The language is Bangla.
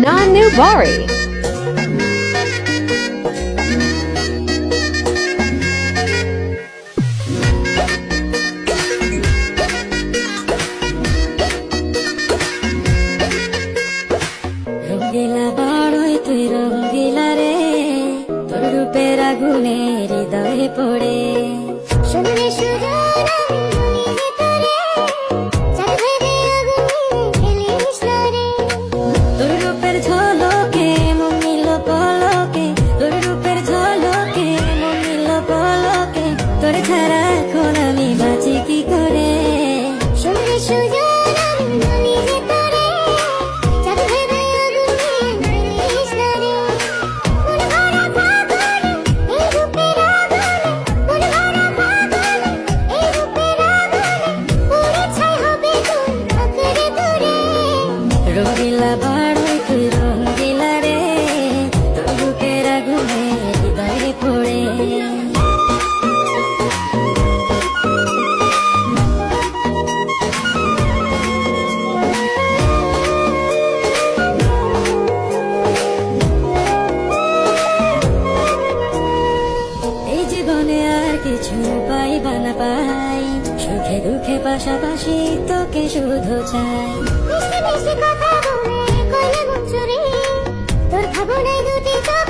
Nanu Bari. রঙ্গিলা বড়ই তুই রঙ্গিলা রে, তোর রূপের আগুনে হৃদয়ে পড়ে। শুনলে সুজন তোর রূপের ঝলকে মন নিল পলকে, তোর রূপের ঝলকে মন নিল পলকে, তোর ছাড়া এখন আমি বাঁচি কি করে। শুনলে সুজন আমি যে তোরে চাঁদ ভেবে আগুনে কৃষ্ণ রে মন ভরা ফাগুনে এই রূপের আগুনে মন ভরা ফাগুনে এই রূপের আগুনে পুরে ছাই হবে তোর আঁকড়ে ধরে রঙ্গিলা বড়ই তুই রঙ্গিলা রে, তোর রূপের আগুনে হৃদয়ে পড়ে। এই জীবনে আর কিছু পাইবা না পাই, সুখে দুঃখে পাশাপাশি তোকে শুধু চাই। মিষ্টি মিষ্টি কথা বলে কইলে মন চুরি তোর ভাবনায় দুটি চোখ